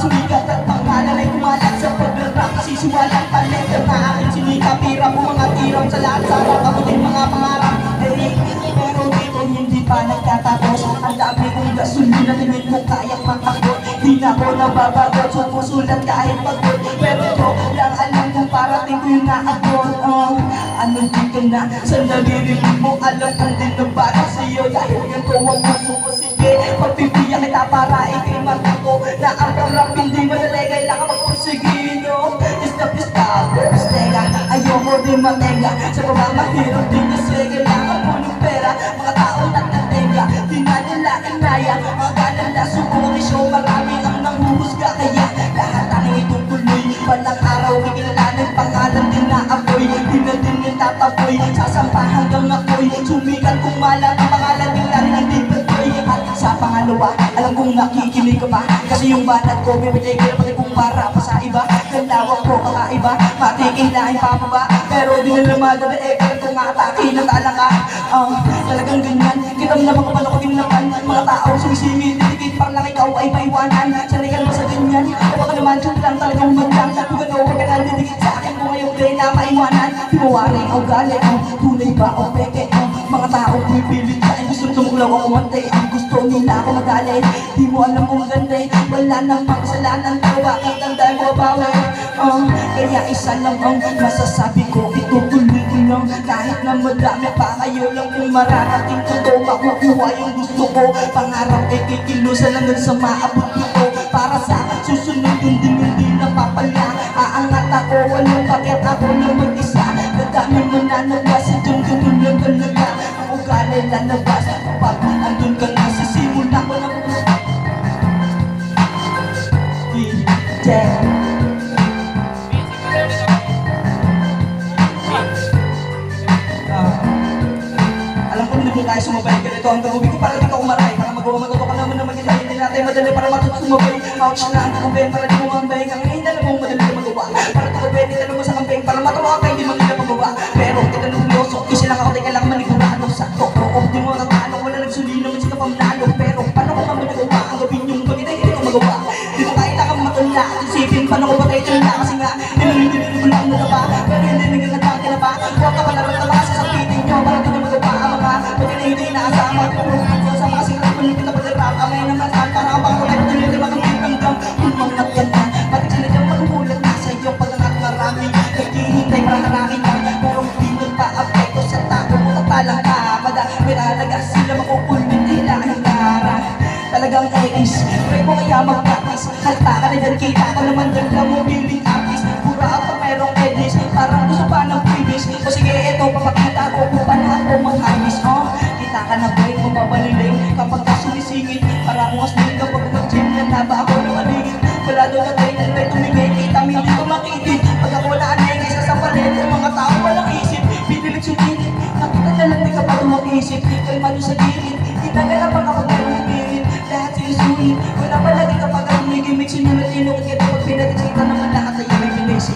sumikat at pangalan ay kumalat sa pag-rap. Sisiwalang talento na aking sinikap. Hirap mo mga tirap sa lahat sa harap. Abutin mga pangarap. Pero dito hindi pa nagtatapos. Ang dami kong gasolina, tingin mo kayang matakot. Di na ako nababagot, sumusulat kahit pagod. Pero ito lang alam kung parating ko yung naabot. Ano dito na sa naririnig mo, alam kong din na para sa'yo. Dahil ganito ang puso ko, sige pagpipiyak kita para ikrimat ako. Na ang rap hindi madali, kailangan magpusigino. Stop, teka, ayoko din matenga. Sa pamamahirap din kasi kailangan mo ng pera. Mga tao nagtatenga, di na nila inaya. Mga ganala, subong show, marami ang nanghuhusga. Kaya lahat ang itutuloy, walang araw kikilalanin. Pangalan din na apoy, di na din yung tatapoy. Sasampahan hanggang ako'y sumikat kung malang. Ang pangalan din na rin ang dipatoy. At sa pangalawa, alam kong nakikinig ka pa. Kasi yung banat ko, bibigay ko na pati kung para pa sa iba. Kalawak ko kakaiba, matikinahin pa ba? Pero di na naman dadaekan kung atake ng talaka. Talagang ganyan, kita mo naman kapano ko din naman. Mga tao sumisingit, titikit parang lang ikaw ay maiwanan. Sanay mo sa ganyan, baka naman joke lang talagang maglang. Kung gano'n, huwag ka na didikit sa akin kung ngayong day na maiwanan. Di mo wari o galit, tunay ba o peke? Mga tao pumipilit ka, gusto tumulaw o umantay. Ang gusto nila ako magalit, di mo alam kung ganda. Wala nang makasalanan, tawa kang tandaan mo bawi. Kaya isa lang ang masasabi ko, itutuloy ko lang. Kahit na madami pa kayo lang kung mararating ko to. Makukuha yung gusto ko, pangarap ay kikilusan lang sa maabot ko. Para sa susunod hindi napapala. Aangat ako, walang bakit ako na mag-isa. Nadami mananagas, itong tutulong talaga. Ang ugali lalabas, kapag andun ka na sa simula ko na alam ko hindi mo kaya sumabay ka nito. Ang gagawin ko para di ka umaray. Para magawa ka naman na mag-ilayin. Hindi natin madali para matuto sumabay. Ouch na ang kakabeng para di mo mambay. Ang hindi na mong madali na magawa. Para kakabeng, itanong mo sa kambeng. Para matawa ka hindi mo nila magawa. Pero itanong mo yoso, kasi lang ako teka lang manigurado sa toko. Di mo natalo, wala nagsuli naman sila pamlalo. Pero paano ko kami nagawa? Ang gawin yung bagay hindi ko magawa. Di mo kailangan matula at isipin paano ko patay ito na. Kasi nga, nilulili mo lang na ba? Pero hindi nagkakatake na ba? Huwag ka pala rin na sa sakitin nyo. Para di nyo magawa ang mga pagkina hindi inaasama. Kung sa mga silang panipin na pag-rap. Amay naman saan para ang pangkulay na tuloy na makangkit hanggang umangat ka na. Bakit sila dyan magugulat na sa iyong pag-angat marami? Naghihintay para karami ka. Pero hindi mo pa-apekto sa tao mo tapalang ka. May talaga sila makukulmin nila ang gara. Talagang AIS, pray mo kaya mag-practice. Halta ka na dyan, kita ko naman dyan lang mo building artist. Pura ako merong edis, parang gusto pa ng previous. O sige, eto, papakita ko kung paano ako mag-harvest. Kita ka na break mo mabaliling kapag ka sumisingit. Para akong asmin kapag mag-gym yan na ba ako lumaligid. Wala doon na tayo na tumigay, kita mo hindi ko makitid. Pag ako naanay kaysa sa palit, yung mga tao walang isip. Pinilit sumilit, nakita na lang di ka pa tumag-isip. Kalmado sa gilid, kita ka na pag ako nalumigilid. Lahat sinusulit, wala pa lagi kapag ako may gimmick. Sinunod inukot kita pag pinatid kita naman lahat ay may pinisip.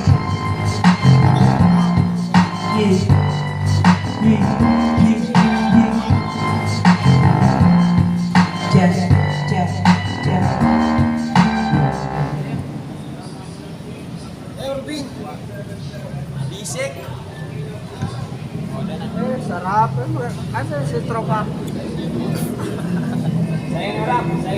Ervin, bisik. Sarap. Asa si tropa?